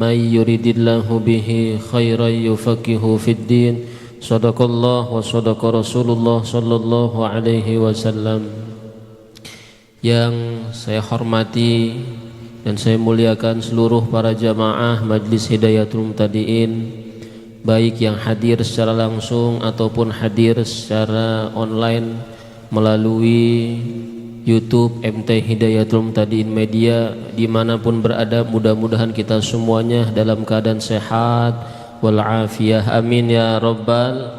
من يريد الله به خيرا يفقهه في الدين صدق الله وصدق رسول الله صلى الله عليه وسلم. Yang saya hormati dan saya muliakan seluruh para jamaah Majlis Hidayatul Muhtadiin, baik yang hadir secara langsung ataupun hadir secara online melalui YouTube MT Hidayatul Muhtadiin Media, dimanapun berada, mudah-mudahan kita semuanya dalam keadaan sehat walafiat, amin ya rabbal.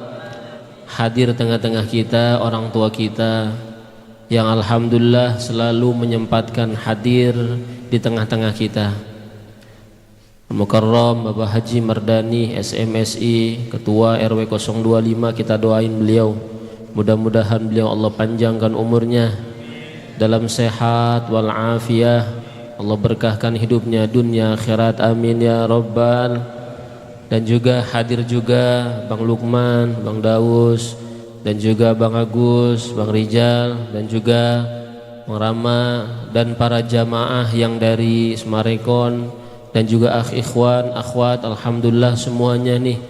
Hadir tengah-tengah kita orang tua kita yang alhamdulillah selalu menyempatkan hadir di tengah-tengah kita. Mukarram Bapak Haji Mardani SMSI Ketua RW 025, kita doain beliau, mudah-mudahan beliau Allah panjangkan umurnya dalam sehat walafiat, Allah berkahkan hidupnya dunia akhirat, amin ya rabbal. Dan juga hadir juga Bang Lukman, Bang Daus, dan juga Bang Agus, Bang Rijal, dan juga Bang Rama, dan para jamaah yang dari Semarekon, dan juga ikhwan, akhwat, alhamdulillah semuanya nih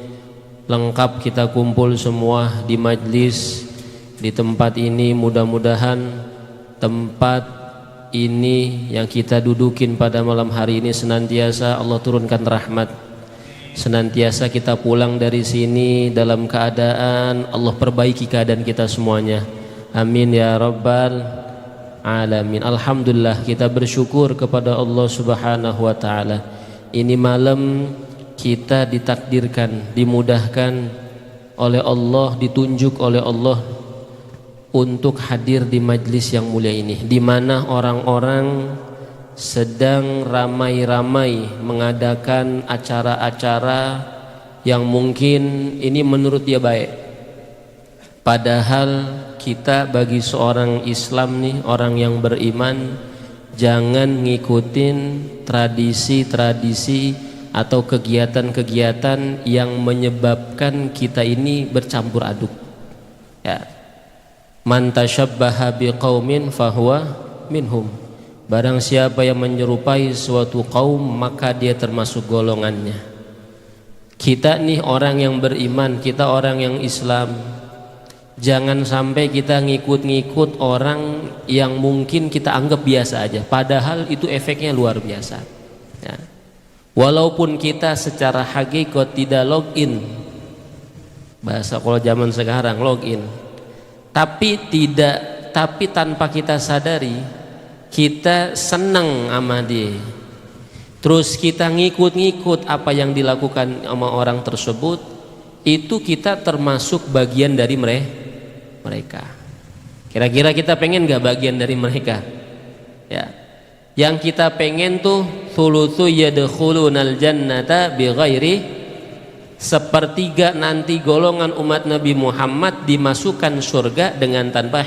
lengkap kita kumpul semua di majlis di tempat ini. Mudah-mudahan tempat ini yang kita dudukin pada malam hari ini senantiasa Allah turunkan rahmat, senantiasa kita pulang dari sini dalam keadaan Allah perbaiki keadaan kita semuanya, amin ya rabbal alamin. Alhamdulillah kita bersyukur kepada Allah subhanahu wa ta'ala, ini malam kita ditakdirkan, dimudahkan oleh Allah, ditunjuk oleh Allah untuk hadir di majlis yang mulia ini, di mana orang-orang sedang ramai-ramai mengadakan acara-acara yang mungkin ini menurut dia baik, padahal kita bagi seorang Islam nih, orang yang beriman, jangan ngikutin tradisi-tradisi atau kegiatan-kegiatan yang menyebabkan kita ini bercampur aduk ya. Man tasyabbaha biqaumin fahuwa minhum, barang siapa yang menyerupai suatu kaum maka dia termasuk golongannya. Kita nih orang yang beriman, kita orang yang Islam, jangan sampai kita ngikut-ngikut orang yang mungkin kita anggap biasa aja, padahal itu efeknya luar biasa ya. Walaupun kita secara hakikat tidak login, bahasa kalau zaman sekarang login, tapi tanpa kita sadari kita senang sama dia, terus kita ngikut-ngikut apa yang dilakukan sama orang tersebut, itu kita termasuk bagian dari mereka. Kira-kira kita pengen gak bagian dari mereka ya? Yang kita pengen tuh thulutsu yadkhulunal jannata bighairi, sepertiga nanti golongan umat Nabi Muhammad dimasukkan surga dengan tanpa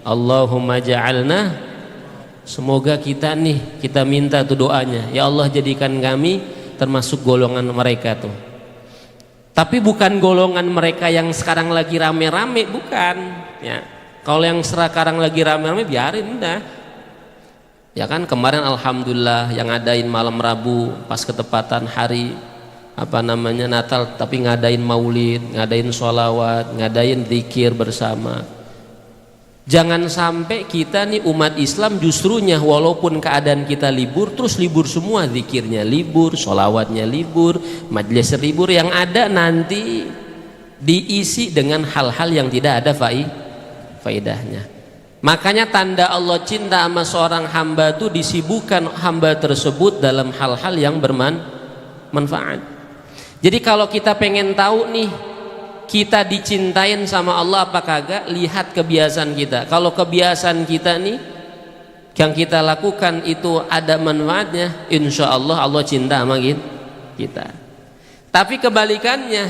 Allahumma ja'alna, semoga kita nih, kita minta tuh doanya, ya Allah jadikan kami termasuk golongan mereka tuh. Tapi bukan golongan mereka yang sekarang lagi rame-rame, bukan ya. Kalau yang sekarang lagi rame-rame biarin udah ya kan. Kemarin alhamdulillah yang ngadain malam Rabu pas ketepatan hari Natal, tapi ngadain maulid, ngadain sholawat, ngadain zikir bersama. Jangan sampai kita nih umat Islam justrunya walaupun keadaan kita libur, terus libur semua, zikirnya libur, sholawatnya libur, majlis libur, yang ada nanti diisi dengan hal-hal yang tidak ada faedahnya. Makanya tanda Allah cinta sama seorang hamba itu disibukkan hamba tersebut dalam hal-hal yang bermanfaat. Jadi kalau kita pengen tahu nih kita dicintain sama Allah apa kagak, lihat kebiasaan kita. Kalau kebiasaan kita nih yang kita lakukan itu ada manfaatnya, insya Allah Allah cinta sama kita. Tapi kebalikannya,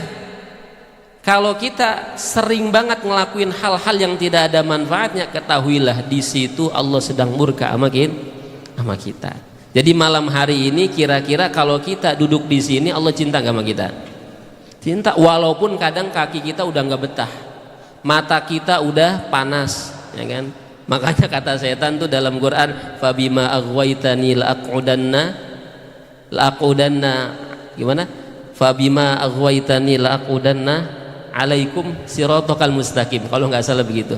kalau kita sering banget ngelakuin hal-hal yang tidak ada manfaatnya, ketahuilah di situ Allah sedang murka sama kita. Jadi malam hari ini kira-kira kalau kita duduk di sini, Allah cinta gak sama kita? Cinta, walaupun kadang kaki kita udah nggak betah, mata kita udah panas, ya kan? Makanya kata setan tuh dalam Quran, fabima aghwaytani la'aqudanna la'aqudanna, gimana, fabima aghwaytani la'aqudanna alaikum siratal mustaqim, kalau nggak salah begitu.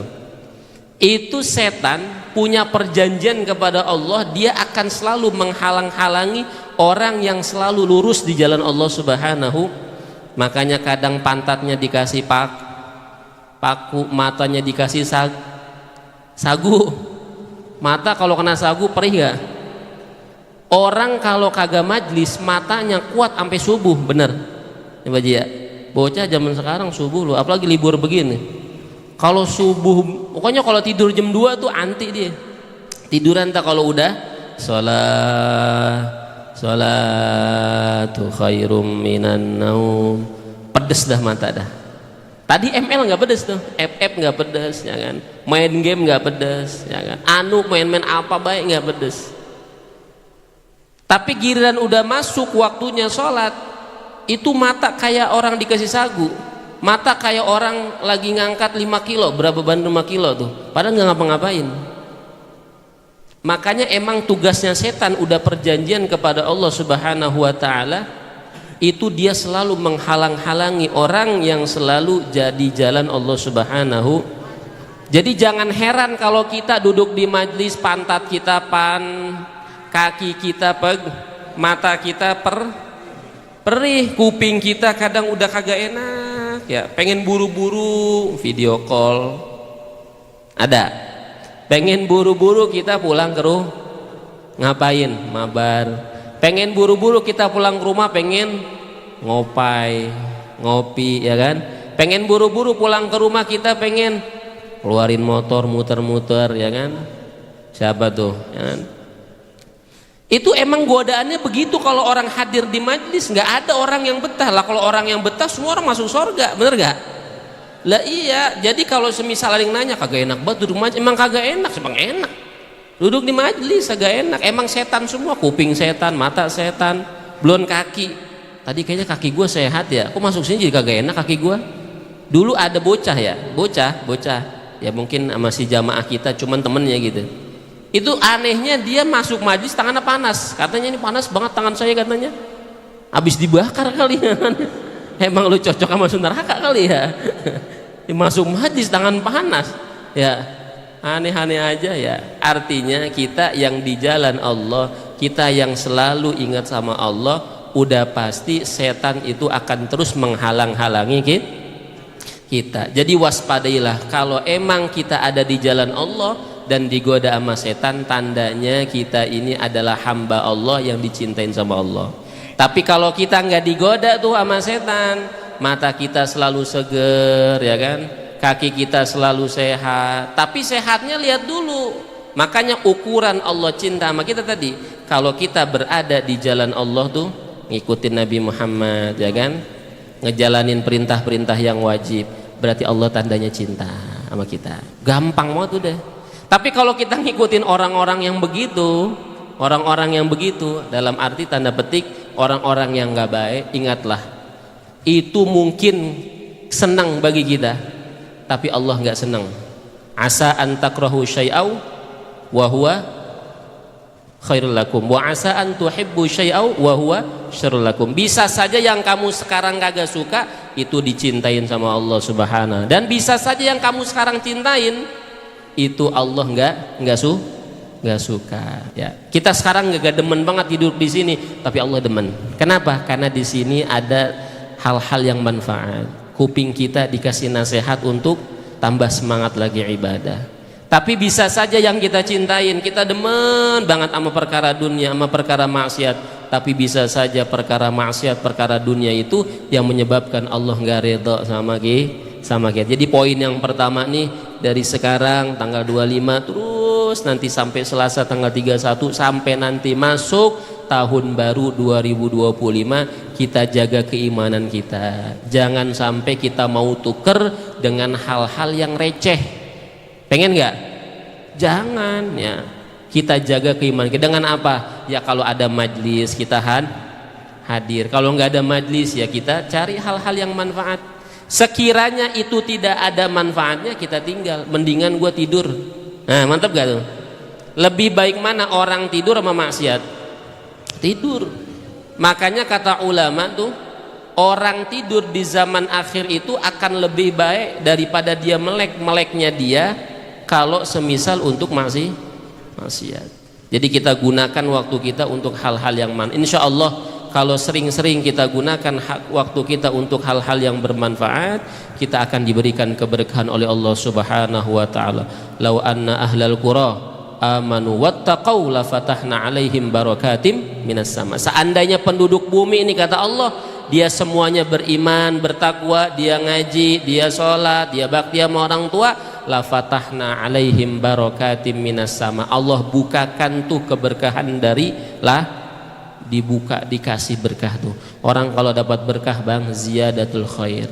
Itu setan punya perjanjian kepada Allah, dia akan selalu menghalang-halangi orang yang selalu lurus di jalan Allah Subhanahu. Makanya kadang pantatnya dikasih paku, matanya dikasih sagu. Mata kalau kena sagu perih gak? Orang kalau kagak majlis matanya kuat sampai subuh, bener coba ya. Bocah zaman sekarang subuh loh, apalagi libur begini, kalau subuh pokoknya kalau tidur jam 2 tuh anti dia tiduran. Tak kalau udah sholatu khairum minan naum, pedes dah mata dah. Tadi ML nggak pedes tuh, FF nggak pedes, ya kan? Main game nggak pedes, ya kan? Main-main apa baik nggak pedes. Tapi giliran udah masuk waktunya sholat, itu mata kayak orang dikasih sagu, mata kayak orang lagi ngangkat 5 kilo, berapa beban 5 kilo tuh, padahal nggak ngapa-ngapain. Makanya emang tugasnya setan udah perjanjian kepada Allah Subhanahu wa ta'ala, itu dia selalu menghalang-halangi orang yang selalu jadi jalan Allah Subhanahu. Jadi jangan heran kalau kita duduk di majlis pantat kita kaki kita mata kita perih, kuping kita kadang udah kagak enak ya, pengen buru-buru video call, ada pengen buru-buru kita pulang ke rumah ngapain, mabar, pengen buru-buru kita pulang ke rumah pengen ngopi, ya kan, pengen buru-buru pulang ke rumah kita pengen keluarin motor muter-muter, ya kan, siapa tuh, ya kan? Itu emang godaannya begitu. Kalau orang hadir di majlis nggak ada orang yang betah lah. Kalau orang yang betah semua orang masuk surga, bener gak? Lah iya. Jadi kalau semisal ada yang nanya kagak enak banget duduk majlis, emang kagak enak, emang enak duduk di majlis kagak enak. Emang setan semua, kuping setan, mata setan, belum kaki. Tadi kayaknya kaki gue sehat ya, aku masuk sini jadi kagak enak kaki gue. Dulu ada bocah ya mungkin masih jamaah kita, cuman temennya gitu. Itu anehnya dia masuk majlis tangannya panas, katanya ini panas banget tangan saya, katanya habis dibakar kali ya. Emang lu cocok sama neraka kali ya. Masuk majlis tangan panas ya, aneh-aneh aja ya. Artinya kita yang di jalan Allah, kita yang selalu ingat sama Allah, udah pasti setan itu akan terus menghalang-halangi kita. Jadi waspadailah kalau emang kita ada di jalan Allah dan digoda sama setan, tandanya kita ini adalah hamba Allah yang dicintain sama Allah. Tapi kalau kita nggak digoda tuh sama setan, mata kita selalu seger, ya kan, kaki kita selalu sehat. Tapi sehatnya lihat dulu. Makanya ukuran Allah cinta sama kita tadi, kalau kita berada di jalan Allah tuh ngikutin Nabi Muhammad, ya kan, ngejalanin perintah-perintah yang wajib, berarti Allah tandanya cinta sama kita. Gampang banget udah. Tapi kalau kita ngikutin orang-orang yang begitu, dalam arti tanda petik orang-orang yang nggak baik, ingatlah itu mungkin senang bagi kita, tapi Allah nggak senang. Asa an takrahu syai'au wa huwa khairul lakum wa asa an tuhibbu syai'au wa huwa syarrul lakum. Bisa saja yang kamu sekarang kagak suka itu dicintain sama Allah Subhanahu, dan bisa saja yang kamu sekarang cintain itu Allah nggak suka ya. Kita sekarang nggak demen banget hidup di sini, tapi Allah demen. Kenapa? Karena di sini ada hal-hal yang manfaat. Kuping kita dikasih nasihat untuk tambah semangat lagi ibadah. Tapi bisa saja yang kita cintain, kita demen banget sama perkara dunia, sama perkara maksiat, tapi bisa saja perkara maksiat, perkara dunia itu yang menyebabkan Allah nggak ridho sama kita. Jadi poin yang pertama nih, dari sekarang tanggal 25 terus nanti sampai Selasa tanggal 31 sampai nanti masuk tahun baru 2025, kita jaga keimanan kita. Jangan sampai kita mau tuker dengan hal-hal yang receh. Pengen nggak? Jangan ya. Kita jaga keimanan kita dengan apa? Ya kalau ada majlis kita hadir. Kalau nggak ada majlis ya kita cari hal-hal yang manfaat. Sekiranya itu tidak ada manfaatnya, kita tinggal. Mendingan gue tidur. Nah, mantap gak tuh? Lebih baik mana orang tidur sama maksiat? Tidur. Makanya kata ulama tuh, orang tidur di zaman akhir itu akan lebih baik daripada dia meleknya dia kalau semisal untuk maksiat. Jadi kita gunakan waktu kita untuk hal-hal yang insya Allah kalau sering-sering kita gunakan waktu kita untuk hal-hal yang bermanfaat, kita akan diberikan keberkahan oleh Allah Subhanahu wa taala. Lau anna ahlal qura amanu wattaqau la fatahna alaihim barakatim minas sama. Seandainya penduduk bumi ini kata Allah, dia semuanya beriman, bertakwa, dia ngaji, dia sholat, dia bakti sama orang tua, la fatahna alaihim barakatim minas sama. Allah bukakan tuh keberkahan dari dibuka, dikasih berkah tuh. Orang kalau dapat berkah bang, ziyadatul khair.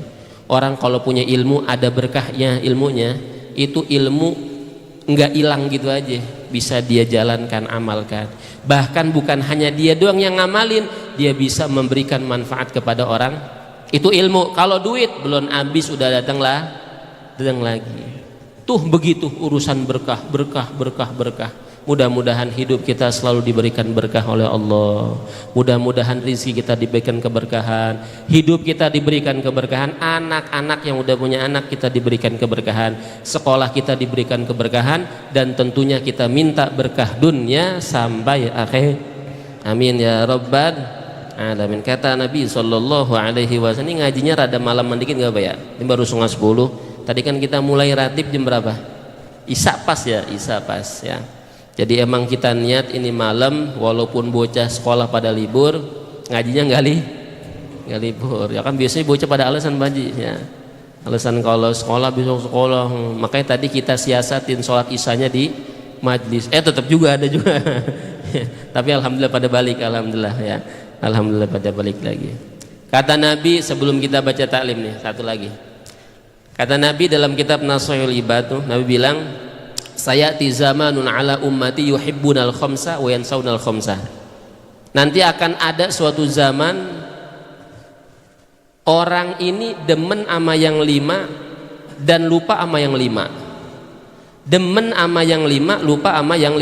Orang kalau punya ilmu ada berkahnya ilmunya, itu ilmu nggak hilang gitu aja, bisa dia jalankan, amalkan. Bahkan bukan hanya dia doang yang ngamalin, dia bisa memberikan manfaat kepada orang. Itu ilmu. Kalau duit belum habis udah datang lagi. Tuh begitu urusan berkah. Mudah-mudahan hidup kita selalu diberikan berkah oleh Allah. Mudah-mudahan rezeki kita diberikan keberkahan, hidup kita diberikan keberkahan, anak-anak yang udah punya anak kita diberikan keberkahan, sekolah kita diberikan keberkahan, dan tentunya kita minta berkah dunia sampai akhir. Amin ya rabbal alamin. Kata Nabi sallallahu alaihi wasallam, ini ngajinya rada malam dikit enggak Pak ya? Ini baru setengah 10. Tadi kan kita mulai ratib jam berapa? Isya pas ya, ya. Jadi emang kita niat ini malam, walaupun bocah sekolah pada libur, ngajinya nggak libur. Ya kan biasanya bocah pada alasan baji, ya. Alasan kalau sekolah besok sekolah. Makanya tadi kita siasatin sholat isyanya di majlis. Tetap juga ada juga. Tapi alhamdulillah pada balik, alhamdulillah ya. Alhamdulillah pada balik lagi. Kata Nabi sebelum kita baca taklim nih, satu lagi. Kata Nabi dalam kitab Nashihul Ibad, Nabi bilang, sayati zamanun ala ummati yuhibbunal khamsa wa yansaunal khamsa. Nanti akan ada suatu zaman orang ini demen ama yang 5 dan lupa ama yang 5. Demen ama yang 5, lupa ama yang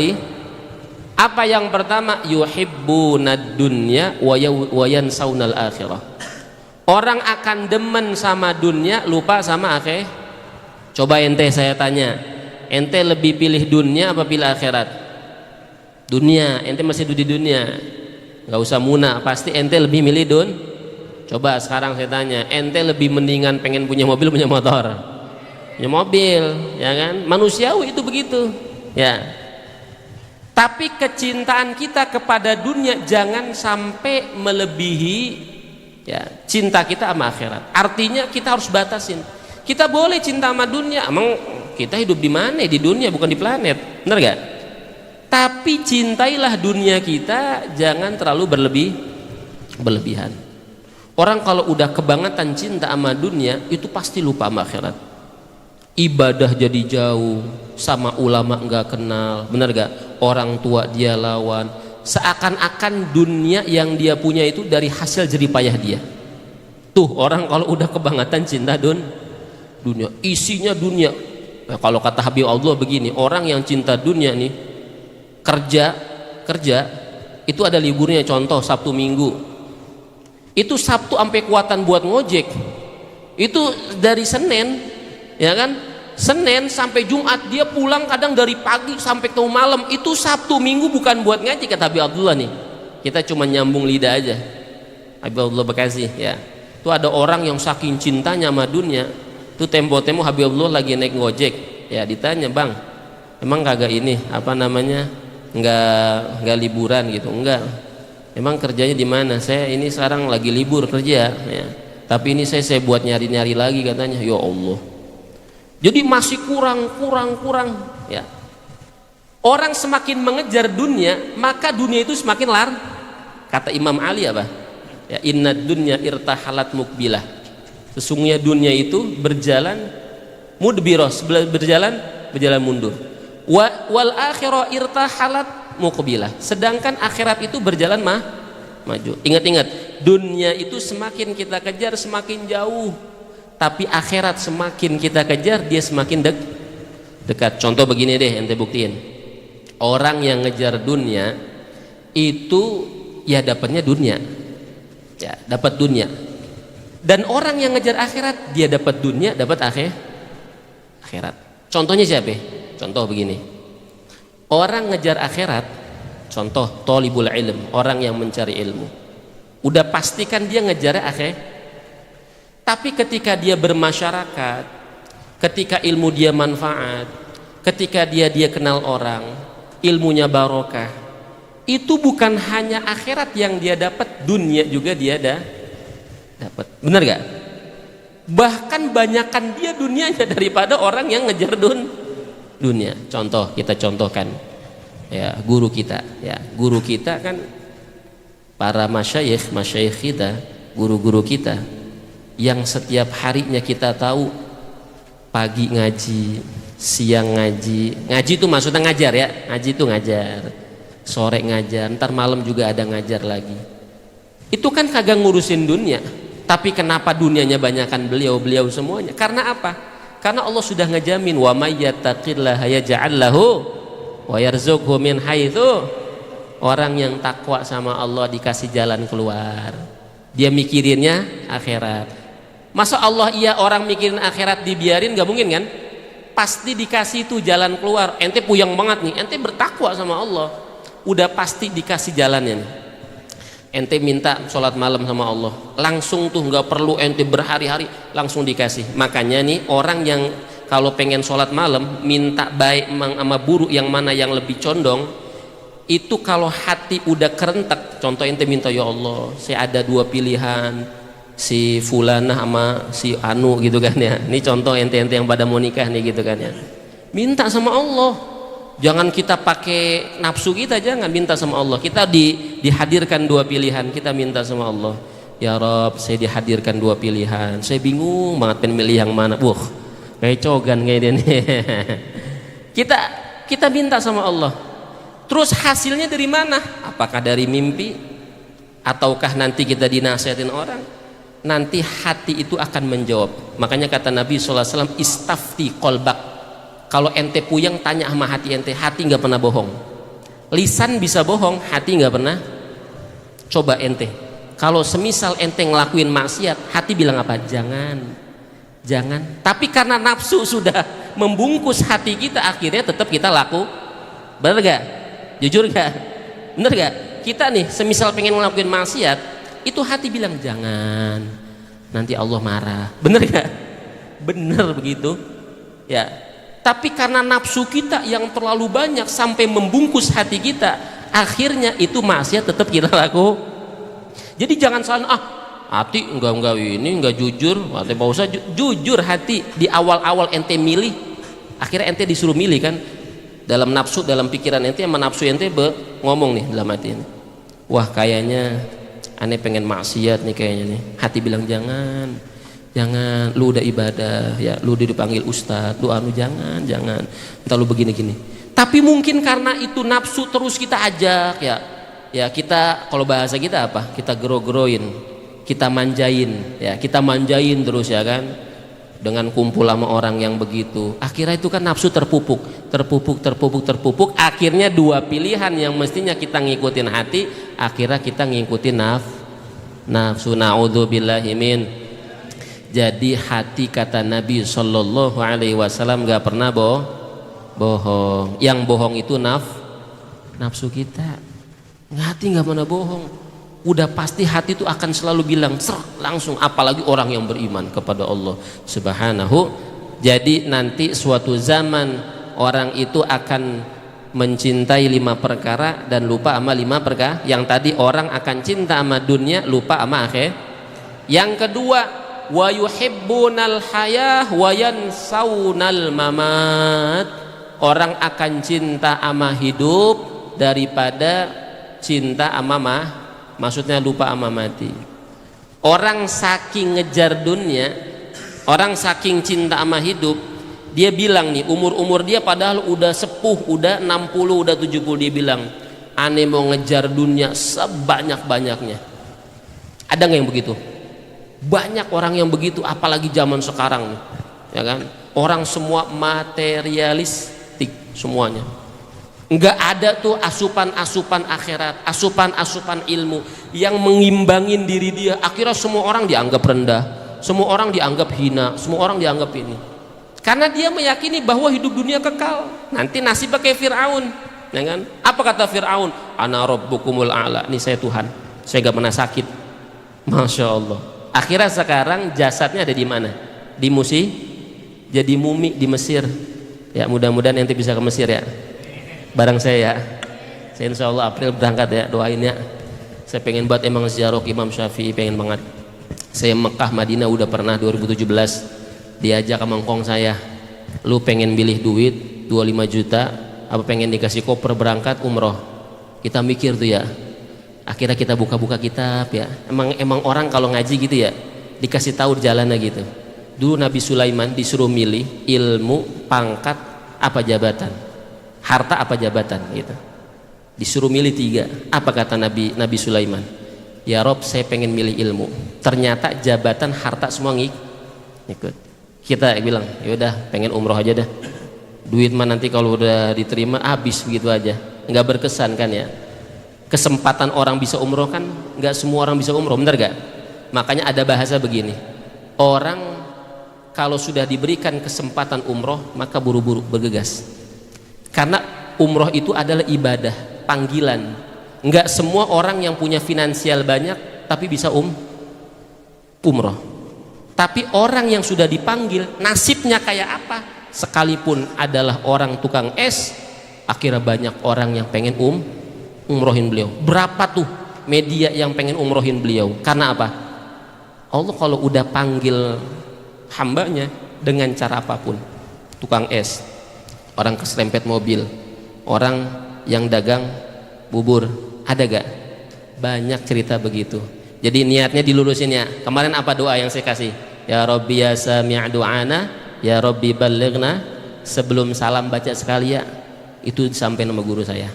apa yang pertama? Yuhibbunad dunya wa yansaunal akhirah. Orang akan demen sama dunia, lupa sama akhir. Coba ente saya tanya, ente lebih pilih dunia apa pilih akhirat? Dunia. Ente masih di dunia, nggak usah muna, pasti ente lebih milih Coba sekarang saya tanya, ente lebih mendingan pengen punya mobil, punya motor? Punya mobil, ya kan? Manusiawi itu begitu, ya. Tapi kecintaan kita kepada dunia jangan sampai melebihi, ya, cinta kita sama akhirat. Artinya kita harus batasin. Kita boleh cinta sama dunia, emang kita hidup di mana? Di dunia, bukan di planet, benar gak? Tapi cintailah dunia kita, jangan terlalu berlebihan. Orang kalau udah kebangetan cinta sama dunia, itu pasti lupa sama akhirat. Ibadah jadi jauh, sama ulama nggak kenal, benar gak? Orang tua dia lawan, seakan-akan dunia yang dia punya itu dari hasil jeripayah dia. Tuh orang kalau udah kebangetan cinta dunia, isinya dunia. Nah, kalau kata Habib Allah begini, orang yang cinta dunia nih, kerja itu ada liburnya. Contoh Sabtu Minggu, itu Sabtu sampai kuatan buat ngojek, itu dari Senin, ya kan, Senin sampai Jumat dia pulang kadang dari pagi sampai ketemu malam. Itu Sabtu Minggu bukan buat ngaji, kata Habib Abdullah nih. Kita cuma nyambung lidah aja. Habib Abdullah Bekasi, ya. Itu ada orang yang saking cintanya sama dunia, itu tempo-tempo Habib Abdullah lagi naik ngojek, ya, ditanya, bang, emang kagak ini apa namanya, nggak liburan gitu? Enggak. Emang kerjanya di mana? Saya ini sekarang lagi libur kerja, ya. Tapi ini saya buat nyari-nyari lagi, katanya. Ya Allah. Jadi masih kurang, ya. Orang semakin mengejar dunia, maka dunia itu semakin Kata Imam Ali apa? Ya, innad dunya irtahalat mukbilah. Sesungguhnya dunia itu berjalan mudbiros, berjalan mundur. Wal akhirah irtahalat muqbilah. Sedangkan akhirat itu berjalan maju. Ingat-ingat, dunia itu semakin kita kejar semakin jauh, tapi akhirat semakin kita kejar dia semakin dekat. Contoh begini deh, ente buktiin. Orang yang ngejar dunia itu ya dapatnya dunia, ya, dapat dunia. Dan orang yang ngejar akhirat, dia dapat dunia, dapat akhirat. Contohnya siapa? Contoh begini, orang ngejar akhirat, contoh thalibul ilm, orang yang mencari ilmu, udah pastikan dia ngejar akhirat. Tapi ketika dia bermasyarakat, ketika ilmu dia manfaat, ketika dia kenal orang, ilmunya barokah, itu bukan hanya akhirat yang dia dapat, dunia juga dia dapat. Benar gak? Bahkan banyakan dia dunianya daripada orang yang ngejar dunia. Contoh, kita contohkan ya, guru kita kan, para masyayikh kita, guru-guru kita yang setiap harinya kita tahu pagi ngaji, siang ngaji itu maksudnya ngajar ya, ngaji itu ngajar, sore ngajar, ntar malam juga ada ngajar lagi. Itu kan kagak ngurusin dunia. Tapi kenapa dunianya banyakan beliau semuanya? Karena apa? Karena Allah sudah ngejamin, wa may yattaqillaha yaj'al lahu wa yarzuqhu min haitsu. Orang yang takwa sama Allah dikasih jalan keluar. Dia mikirinnya akhirat. Masa Allah iya orang mikirin akhirat dibiarin? Gak mungkin kan? Pasti dikasih itu jalan keluar. Ente puyeng banget nih, ente bertakwa sama Allah, udah pasti dikasih jalannya nih. Ente minta sholat malam sama Allah, langsung tuh, nggak perlu ente berhari-hari, langsung dikasih. Makanya nih orang yang kalau pengen sholat malam minta baik sama buruk yang mana yang lebih condong, itu kalau hati udah kerentek. Contoh ente minta, ya Allah saya ada dua pilihan, si fulanah sama si anu gitu kan ya. Ini contoh ente yang pada mau nikah nih gitu kan ya. Minta sama Allah. Jangan kita pakai nafsu kita, jangan, minta sama Allah. Kita dihadirkan dua pilihan, kita minta sama Allah, ya Rob saya dihadirkan dua pilihan, saya bingung banget pengen milih yang mana. Kayak cogan kayak dia nih. kita minta sama Allah. Terus hasilnya dari mana? Apakah dari mimpi ataukah nanti kita dinasihatin orang? Nanti hati itu akan menjawab. Makanya kata Nabi SAW, istafti qalbak. Kalau ente puyeng tanya sama hati ente, hati nggak pernah bohong. Lisan bisa bohong, hati nggak pernah. Coba ente, kalau semisal ente ngelakuin maksiat, hati bilang apa? Jangan. Tapi karena nafsu sudah membungkus hati kita, akhirnya tetap kita laku. Bener gak? Jujur gak? Bener gak? Kita nih semisal pengen ngelakuin maksiat, itu hati bilang jangan, nanti Allah marah. Bener gak? Bener begitu ya. Tapi karena nafsu kita yang terlalu banyak sampai membungkus hati kita, akhirnya itu maksiat tetap kita laku. Jadi jangan salah, hati enggak jujur. Hati Pak Ustaz jujur, hati di awal-awal ente milih, akhirnya ente disuruh milih kan. Dalam nafsu, dalam pikiran ente sama nafsu ente ngomong nih dalam hati ini, wah kayaknya aneh pengen maksiat nih kayaknya nih. Hati bilang jangan, lu udah ibadah ya, lu udah dipanggil ustadz, lu jangan, entar lu begini-gini. Tapi mungkin karena itu nafsu terus kita ajak ya kita, kalau bahasa kita apa? Kita gero-geroin, kita manjain ya, kita manjain terus ya kan, dengan kumpul sama orang yang begitu. Akhirnya itu kan nafsu terpupuk. Akhirnya dua pilihan yang mestinya kita ngikutin hati, akhirnya kita ngikutin nafsu. Na'udzubillahi min. Jadi hati kata Nabi Shallallahu Alaihi Wasallam gak pernah bohong. Yang bohong itu nafsu kita. Hati gak pernah bohong. Udah pasti hati itu akan selalu bilang langsung. Apalagi orang yang beriman kepada Allah Subhanahu. Jadi nanti suatu zaman orang itu akan mencintai 5 perkara dan lupa sama 5 perkara. Yang tadi orang akan cinta sama dunia, lupa sama akhir. Yang kedua, wa yuhibbunal hayah wa yansaunal mamat. Orang akan cinta ama hidup daripada cinta ama maksudnya lupa ama mati. Orang saking ngejar dunia, orang saking cinta ama hidup, dia bilang nih, umur dia padahal udah sepuh, udah 60, udah 70, dia bilang aneh mau ngejar dunia sebanyak-banyaknya. Ada nggak yang begitu? Banyak orang yang begitu, apalagi zaman sekarang nih, ya kan? Orang semua materialistik semuanya. Nggak ada tuh asupan-asupan akhirat, asupan-asupan ilmu yang mengimbangin diri dia. Akhirnya semua orang dianggap rendah, semua orang dianggap hina, semua orang dianggap ini. Karena dia meyakini bahwa hidup dunia kekal. Nanti nasibnya kayak Fir'aun, ya kan? Apa kata Fir'aun? Ana rabbukumul a'la. Ini saya Tuhan, saya gak pernah sakit. Masya Allah. Akhirnya sekarang jasadnya ada di mana? Di Musi, jadi mumi di Mesir. Ya mudah-mudahan nanti bisa ke Mesir ya. Barang saya ya. Saya insya Allah April berangkat ya, doain ya. Saya pengen buat emang ziarah Imam Syafi'i, pengen banget. Saya Mekah Madinah udah pernah 2017. Diajak ke mangkong saya, lu pengen bilih duit 25 juta apa pengen dikasih koper berangkat umroh? Kita mikir tuh ya. Akhirnya kita buka-buka kitab ya. Emang orang kalau ngaji gitu ya, dikasih tahu jalannya gitu. Dulu Nabi Sulaiman disuruh milih ilmu, pangkat, apa jabatan, harta apa jabatan gitu. Disuruh milih 3. Apa kata Nabi Sulaiman? Ya Rob, saya pengen milih ilmu. Ternyata jabatan, harta semua ngikut. Kita bilang, yaudah pengen umroh aja dah. Duit mah nanti kalau udah diterima habis begitu aja. Nggak berkesan kan ya. Kesempatan orang bisa umroh kan nggak semua orang bisa umroh, bener gak? Makanya ada bahasa begini, orang kalau sudah diberikan kesempatan umroh maka buru-buru bergegas. Karena umroh itu adalah ibadah, panggilan. Nggak semua orang yang punya finansial banyak tapi bisa umroh. Tapi orang yang sudah dipanggil nasibnya kayak apa? Sekalipun adalah orang tukang es, akhirnya banyak orang yang pengen umrohin beliau. Berapa tuh media yang pengen umrohin beliau? Karena apa? Allah kalau udah panggil hambanya dengan cara apapun, tukang es, orang keserempet mobil, orang yang dagang bubur, ada gak? Banyak cerita begitu. Jadi niatnya dilurusin ya. Kemarin apa doa yang saya kasih? Ya Rabbi ya sami' du'ana, ya Rabbi balighna. Sebelum salam baca sekali ya. Itu sampai nama guru saya.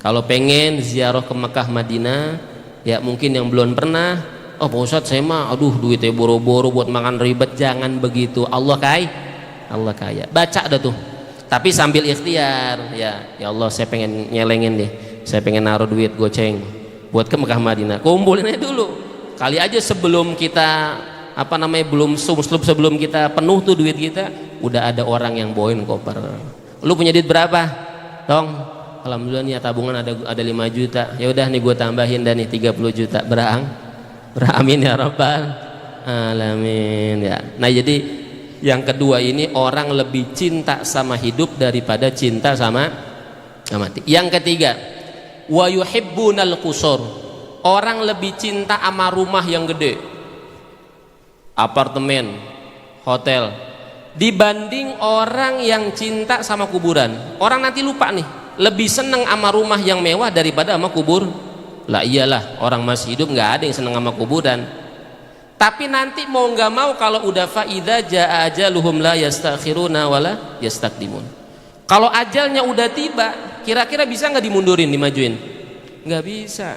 Kalau pengen ziarah ke Mekah Madinah, ya mungkin yang belum pernah, oh Pak Ustadz saya mah aduh duitnya boro-boro buat makan ribet. Jangan begitu. Allah kaya. Baca dah tuh. Tapi sambil ikhtiar ya. Ya Allah saya pengen nyelengin deh. Saya pengen naruh duit goceng buat ke Mekah Madinah. Kumpulin aja dulu. Kali aja sebelum kita sebelum kita penuh tuh duit kita, udah ada orang yang bawain koper. Lu punya duit berapa? Tong, alhamdulillah nih tabungan ada 5 juta. Ya udah nih gue tambahin dan nih 30 juta. Beramin ya rabbal alamin ya. Nah jadi yang kedua ini orang lebih cinta sama hidup daripada cinta sama mati. Yang ketiga, wa yuhibbunal qusur. Orang lebih cinta sama rumah yang gede, apartemen, hotel, dibanding orang yang cinta sama kuburan. Orang nanti lupa nih, lebih seneng sama rumah yang mewah daripada sama kubur. Lah iyalah, orang masih hidup nggak ada yang seneng sama kuburan. Tapi nanti mau nggak mau kalau udah faida jaa ajaluhum la yastakhiruna wala yastaqdimun. Kalau ajalnya udah tiba, kira-kira bisa nggak dimundurin, dimajuin? Nggak bisa.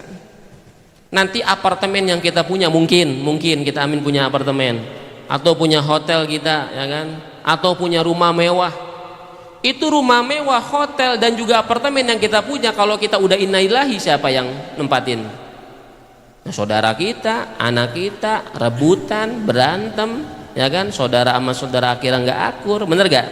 Nanti apartemen yang kita punya mungkin kita amin punya apartemen atau punya hotel kita ya kan, atau punya rumah mewah. Itu rumah mewah, hotel dan juga apartemen yang kita punya, kalau kita udah innalillahi siapa yang nempatin? Nah, saudara kita, anak kita rebutan, berantem ya kan, saudara sama saudara akhirnya nggak akur, bener gak?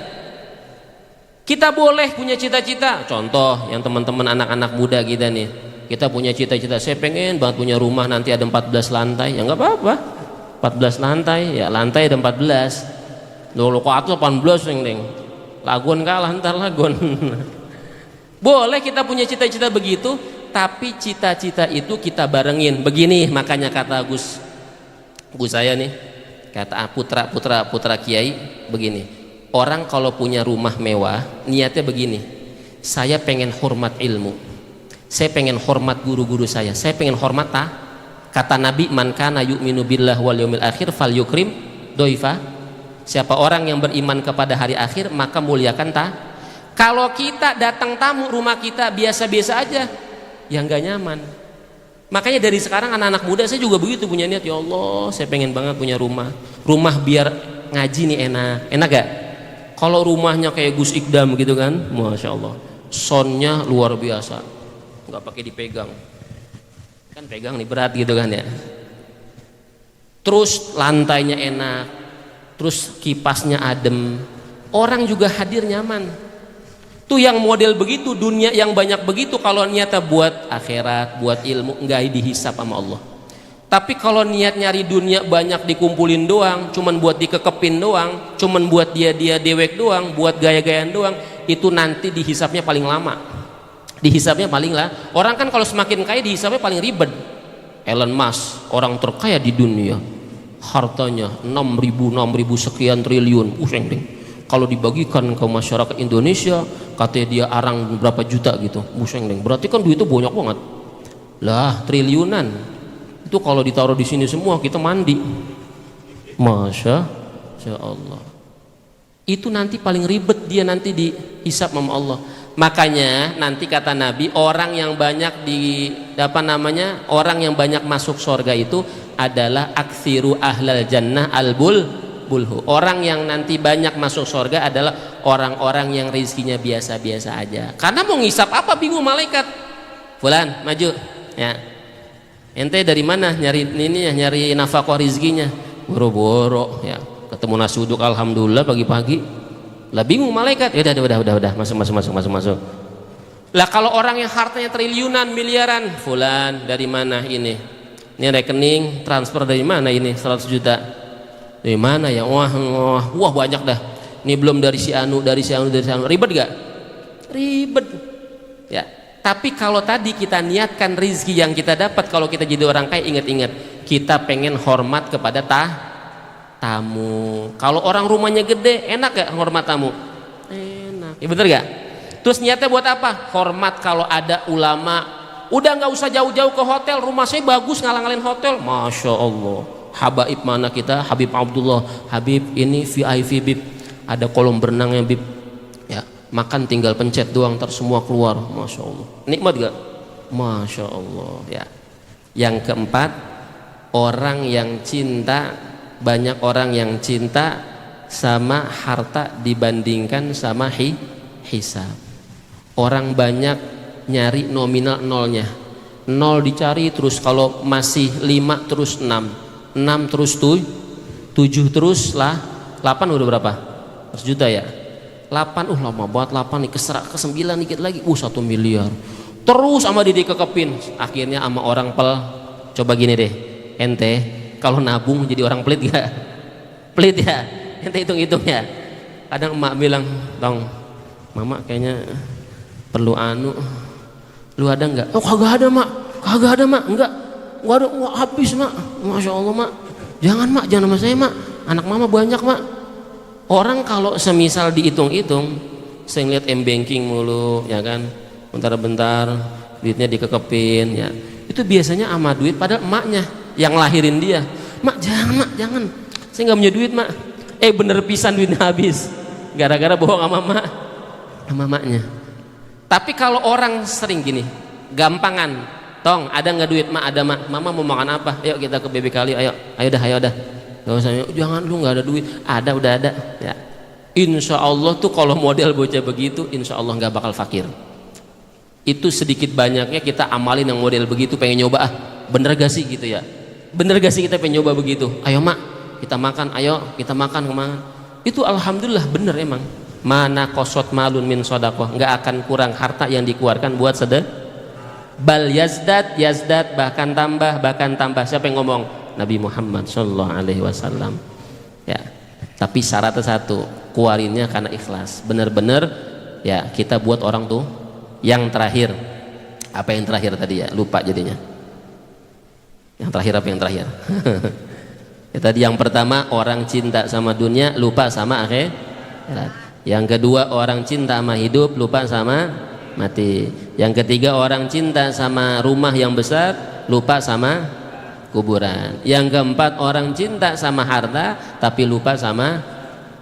Kita boleh punya cita-cita, contoh yang teman-teman anak-anak muda kita nih, kita punya cita-cita, saya pengen banget punya rumah nanti ada 14 lantai, ya nggak apa-apa, 14 lantai, ya lantai ada 14, lo kok atau 18 neng, laguan kalah ntar laguan. Boleh kita punya cita-cita begitu, tapi cita-cita itu kita barengin begini. Makanya kata Gus saya nih, kata putra kiai begini, orang kalau punya rumah mewah niatnya begini, saya pengen hormat ilmu, saya pengen hormat guru-guru saya pengen hormat kata Nabi, man kana yu'minu billah wal yaumil akhir falyukrim doifa. Siapa orang yang beriman kepada hari akhir maka muliakan Kalau kita datang tamu rumah kita biasa-biasa aja, yang gak nyaman. Makanya dari sekarang anak-anak muda saya juga begitu punya niat, ya Allah saya pengen banget punya rumah biar ngaji nih enak gak? Kalau rumahnya kayak Gus Ikdam gitu kan, Masya Allah, soundnya luar biasa, nggak pakai dipegang, kan pegang nih berat gitu kan ya. Terus lantainya enak, terus kipasnya adem, orang juga hadir nyaman. Tuh yang model begitu, dunia yang banyak begitu, kalau niatnya buat akhirat, buat ilmu, nggak dihisap sama Allah. Tapi kalau niat nyari dunia banyak dikumpulin doang, cuman buat dikekepin doang, cuman buat dia dewek doang, buat gaya-gayaan doang, itu nanti dihisapnya paling lama. Dihisapnya paling lah. Orang kan kalau semakin kaya dihisapnya paling ribet. Elon Musk, orang terkaya di dunia, hartanya 6.000 sekian triliun. Kalau dibagikan ke masyarakat Indonesia, katanya dia arang berapa juta gitu. Berarti kan duitnya banyak banget. Lah, triliunan. Itu kalau ditaruh di sini semua kita mandi. Masya Allah. Itu nanti paling ribet, dia nanti dihisap sama Allah. Makanya nanti kata Nabi, orang yang banyak orang yang banyak masuk surga itu adalah aksiru ahlal jannah bulhu. Orang yang nanti banyak masuk surga adalah orang-orang yang rezekinya biasa-biasa aja. Karena mau ngisap apa, bingung malaikat. Fulan, maju. Ya. Ente dari mana nyari nafkah rezekinya? Boro-boro ya. Ketemu nasi uduk alhamdulillah pagi-pagi. Lah bingung malaikat. Ya udah, masuk. Lah kalau orang yang hartanya triliunan, miliaran, fulan dari mana ini? Ini rekening transfer dari mana ini 100 juta? Dari mana ya? Wah banyak dah. Ini belum dari si anu. Ribet gak? Ribet. Ya. Tapi kalau tadi kita niatkan rizki yang kita dapat, kalau kita jadi orang kaya, ingat-ingat kita pengen hormat kepada tamu. Kalau orang rumahnya gede, enak gak hormat tamu? Enak. Ya bener gak? Terus niatnya buat apa? Hormat kalau ada ulama. Udah nggak usah jauh-jauh ke hotel, rumah saya bagus, ngalang-ngalin hotel. Masya Allah. Habaib mana kita? Habib Abdullah. Habib ini VIP Bib. Ada kolam berenangnya Bib. Ya, makan tinggal pencet doang, ntar semua keluar. Masya Allah. Nikmat gak? Masya Allah. Ya. Yang keempat, banyak orang yang cinta sama harta dibandingkan sama hisab. Orang banyak nyari nominal nolnya. 0 dicari terus, kalau masih 5 terus 6 terus 7 terus lah 8 udah berapa? 100 juta ya? 8, lama banget 8 nih, ke 9 dikit lagi, 1 miliar terus sama dia dikekepin. Akhirnya sama orang coba gini deh, ente kalau nabung jadi orang pelit gak? Pelit ya? Ente hitung-hitung ya. Kadang emak bilang, Tong, mama kayaknya perlu lu ada nggak? Oh kagak ada mak, enggak ada, habis mak. Masya Allah mak, jangan sama saya mak, anak mama banyak mak. Orang kalau semisal dihitung-hitung, saya ngeliat m-banking mulu ya kan, bentar-bentar duitnya dikekepin ya, itu biasanya ama duit pada emaknya yang lahirin dia. Mak jangan, saya nggak punya duit mak. Bener pisan duitnya habis gara-gara bohong sama maknya. Tapi kalau orang sering gini, gampangan, Tong ada nggak duit mak? Ada mak. Mama mau makan apa? Ayo kita ke BB Kali, ayo dah. Gak usah, jangan lu nggak ada duit. Udah ada. Ya. Insya Allah tuh kalau model bocah begitu, insya Allah nggak bakal fakir. Itu sedikit banyaknya kita amalin yang model begitu, pengen nyoba bener gak sih gitu ya? Bener gak sih kita pengen nyoba begitu? Ayo mak, kita makan, kemana? Itu alhamdulillah bener emang. Mana kosot malun min sodakoh, nggak akan kurang harta yang dikeluarkan buat sedekah. Bal yazdat, bahkan tambah. Siapa yang ngomong? Nabi Muhammad Shallallahu Alaihi Wasallam. Ya, tapi syaratnya satu, keluarinnya karena ikhlas. Bener-bener ya kita buat orang tuh. Yang terakhir, apa yang terakhir tadi ya? Lupa jadinya. Yang terakhir apa yang terakhir? Ya, tadi yang pertama orang cinta sama dunia, lupa sama akhirat. Yang kedua orang cinta sama hidup, lupa sama mati. Yang ketiga orang cinta sama rumah yang besar, lupa sama kuburan. Yang keempat orang cinta sama harta tapi lupa sama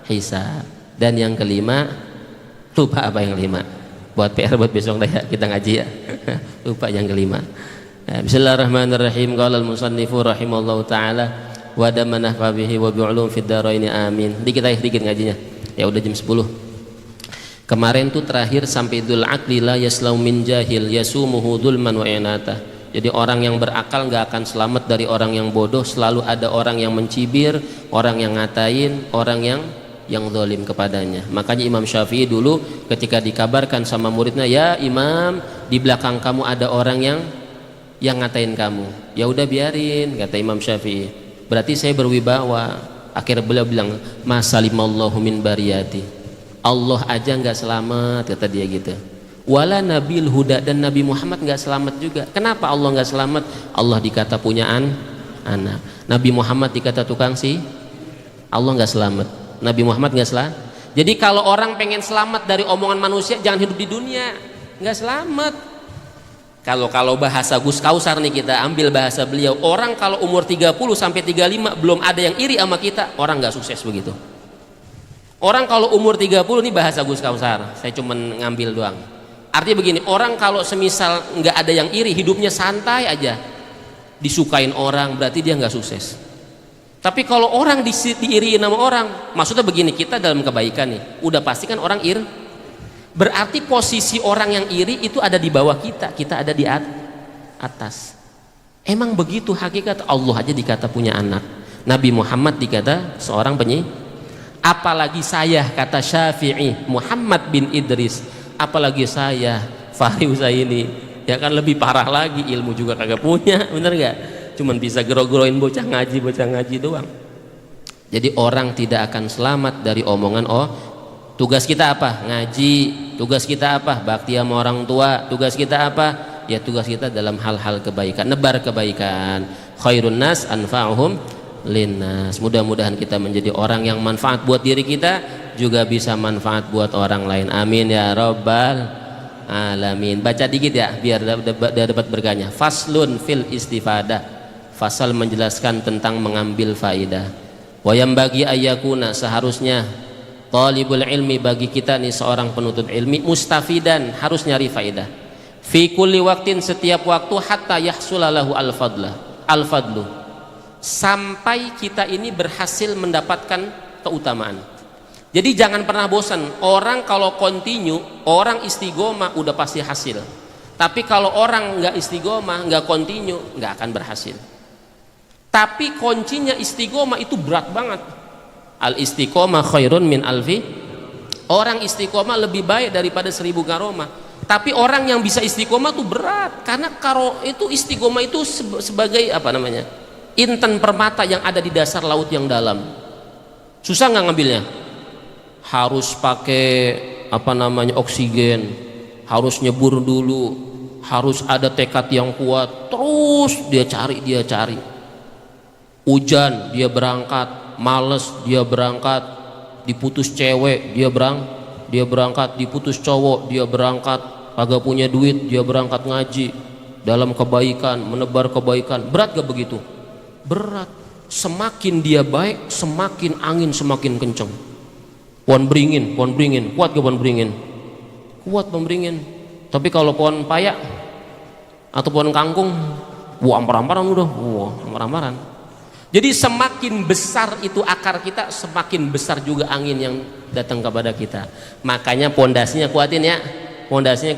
hisab. Dan yang kelima, lupa apa yang kelima? Buat PR buat besok dah ya, kita ngaji ya. Lupa yang kelima. Bismillahirrahmanirrahim. Qala al-musannifu rahimallahu taala wa damana bihi wa bi'ulum fid dharain amin. Dikit ngajinya. Ya udah jam 10. Kemarin tuh terakhir sampai dzul aqli la yaslau min jahil yasumuhu dzulman wa inatah. Jadi orang yang berakal nggak akan selamat dari orang yang bodoh. Selalu ada orang yang mencibir, orang yang ngatain, orang yang zalim kepadanya. Makanya Imam Syafi'i dulu ketika dikabarkan sama muridnya, ya Imam, di belakang kamu ada orang yang ngatain kamu. Ya udah biarin, kata Imam Syafi'i. Berarti saya berwibawa. Akhirnya beliau bilang, masalimallahu min bariyati. Allah aja nggak selamat, kata dia gitu. Wala nabil huda, dan Nabi Muhammad nggak selamat juga. Kenapa Allah nggak selamat? Allah dikata punya anak, Nabi Muhammad dikata tukang sih. Allah nggak selamat, Nabi Muhammad nggak selamat. Jadi kalau orang pengen selamat dari omongan manusia, jangan hidup di dunia, nggak selamat. Kalau bahasa Gus Kausar nih, kita ambil bahasa beliau, orang kalau umur 30 sampai 35 belum ada yang iri sama kita, orang nggak sukses begitu. Orang kalau umur 30, ini bahasa Gus Kausar, saya cuma ngambil doang. Artinya begini, orang kalau semisal nggak ada yang iri, hidupnya santai aja, disukain orang, berarti dia nggak sukses. Tapi kalau orang diiriin sama orang, maksudnya begini, kita dalam kebaikan nih, udah pasti kan orang iri. Berarti posisi orang yang iri itu ada di bawah kita ada di atas. Emang begitu hakikat. Allah aja dikata punya anak, Nabi Muhammad dikata seorang penyiar. Apalagi saya, kata Syafi'i, Muhammad bin Idris, apalagi saya, Fahri Husaini, ya kan lebih parah lagi, ilmu juga kagak punya, bener gak? Cuman bisa gero-geroin bocah ngaji doang. Jadi orang tidak akan selamat dari omongan, oh tugas kita apa? Ngaji. Tugas kita apa? Bakti sama orang tua. Tugas kita apa? Ya tugas kita dalam hal-hal kebaikan, nebar kebaikan. Khairun nas anfa'uhum linnas. Mudah-mudahan kita menjadi orang yang manfaat buat diri kita, juga bisa manfaat buat orang lain. Amin ya rabbal alamin. Baca dikit ya biar dapat berkahnya. Faslun fil istifadah. Fasal menjelaskan tentang mengambil faidah. Wa yambagi ayyakuna, seharusnya talibul ilmi, bagi kita nih seorang penuntut ilmi, mustafidan, harus nyari faidah. Fi kulli waqtin, setiap waktu, hatta yahsulalahu al-fadlu, sampai kita ini berhasil mendapatkan keutamaan. Jadi jangan pernah bosan. Orang kalau continue, orang istiqomah udah pasti hasil. Tapi kalau orang nggak istiqomah, nggak continue, nggak akan berhasil. Tapi kuncinya istiqomah itu berat banget. Al istiqomah khairun min alfi. Orang istiqomah lebih baik daripada 1000 karomah. Tapi orang yang bisa istiqomah tuh berat, karena itu istiqomah itu sebagai apa namanya? Intan permata yang ada di dasar laut yang dalam. Susah nggak ngambilnya? Harus pakai apa namanya, oksigen, harus nyebur dulu, harus ada tekad yang kuat, terus dia cari. Hujan dia berangkat, males dia berangkat, diputus cewek dia berangkat, diputus cowok dia berangkat, agak punya duit dia berangkat ngaji, dalam kebaikan, menebar kebaikan. Berat gak begitu? Berat. Semakin dia baik, semakin angin semakin kenceng. Pohon beringin, kuat gak pohon beringin? Kuat pohon beringin. Tapi kalau pohon payak atau pohon kangkung, ampar-amparan udah, ampar-amparan. Jadi semakin besar itu akar kita, semakin besar juga angin yang datang kepada kita. Makanya pondasinya kuatin ya, pondasinya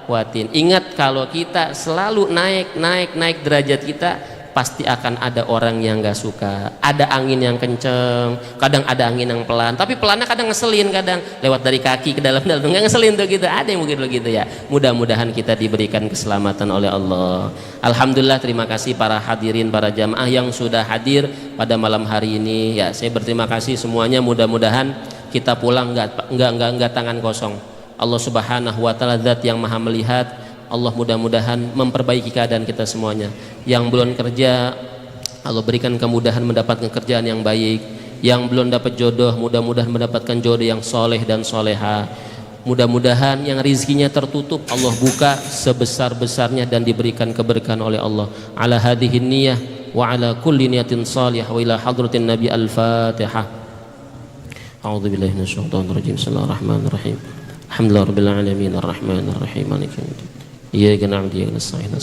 kuatin. Ingat, kalau kita selalu naik derajat kita, pasti akan ada orang yang gak suka. Ada angin yang kenceng, kadang ada angin yang pelan, tapi pelannya kadang ngeselin, kadang lewat dari kaki ke dalam nggak ngeselin tuh gitu. Ada yang mungkin begitu ya. Mudah-mudahan kita diberikan keselamatan oleh Allah. Alhamdulillah, terima kasih para hadirin, para jamaah yang sudah hadir pada malam hari ini. Ya, saya berterima kasih semuanya. Mudah-mudahan kita pulang nggak tangan kosong. Allah Subhanahu wa taala zat yang maha melihat. Allah mudah-mudahan memperbaiki keadaan kita semuanya. Yang belum kerja, Allah berikan kemudahan mendapatkan kerjaan yang baik. Yang belum dapat jodoh, mudah-mudahan mendapatkan jodoh yang soleh dan soleha. Mudah-mudahan yang rizkinya tertutup, Allah buka sebesar-besarnya dan diberikan keberkahan oleh Allah. Ala hadhihi niyah wa ala kulli niyatin salihah wa ila hadratin Nabi. Al-Fatihah. A'udzu billahi minasyaitonir rajim. Bismillahirrahmanirrahim. Alhamdulillahirabbil alamin arrahmanir rahim maliki yaumiddin. Iyyaka na'budu wa iyyaka nasta'in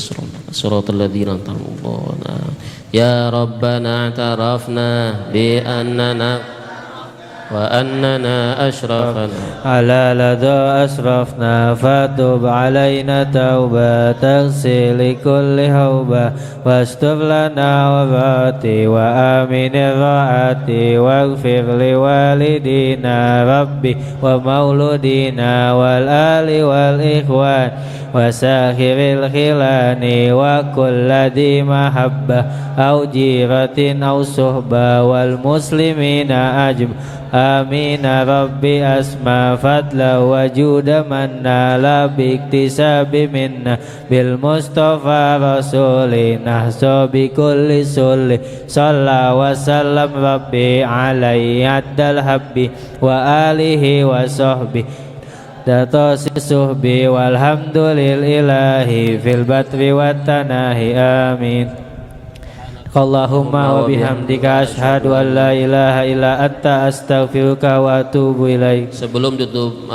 shiratal ladzina an'amta 'alaihim. Ya Rabbana i'tarafna bi annana وأننا أشرفنا على لدى أسرفنا فتب علينا توبة تغسل كل هوبة واستر لنا وفاتي وآمن الرعاتي واغفر لوالدينا ربي ومولودينا والآل والإخوان وساخر الخلان وكل ذي محبة أو جيرة أو صحبة والمسلمين أجمعين آمين ربي أسمى فضلا وجود من نال باكتساب منا بالمصطفى رسول نحصى بكل سل صلى وسلم ربي عليه عد الحب وآله وصحبه دطاس الصحب والحمد لله في البتر والتناهي آمين Allahumma wa bihamdika asyhadu an la ilaha illa anta astaghfiruka wa atubu ilaik. Sebelum tutup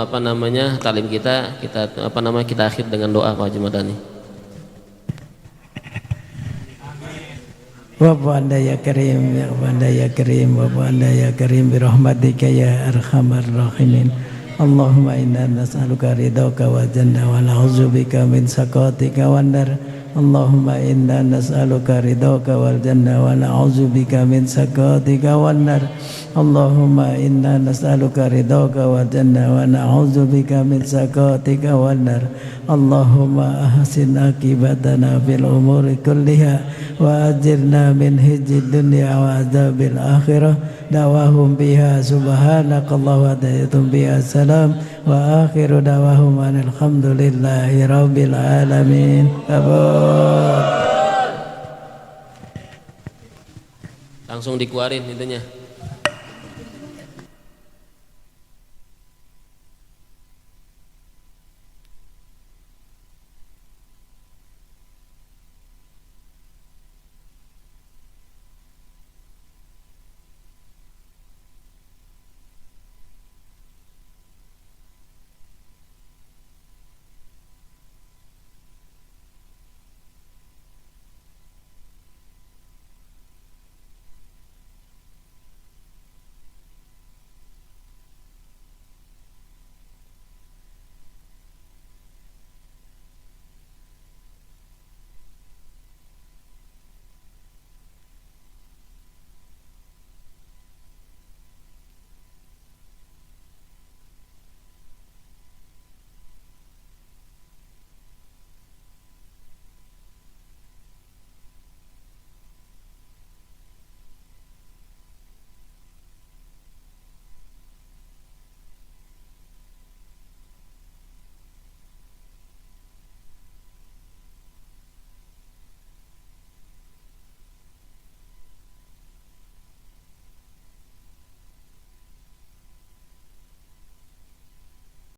talim kita akhir dengan doa Pak Haji Madani. Wa anda ya karim ya anda ya karim wa anda ya karim bi rahmatika ya arhamar rahimin. Allahumma inna nas'aluka ridhaka wa jannah wa na'udzubika min sakatika wan nar. Allahumma inna nas'aluka ridhaka wal jannah wa na'udzubika min sakatika wan nar. Allahumma inna nas'aluka ridhaka wal jannah wa na'udzubika min sakatika wan nar. Allahumma ahsin akibatana fil umuri kulliha wa ajirna min hizzid dunya wa adzabil akhirah. Dawahum biha subhanakallah wa dayatum biha salam wa akhiru dawahum alhamdulillahi rabbil alamin. Langsung dikeluarin intinya.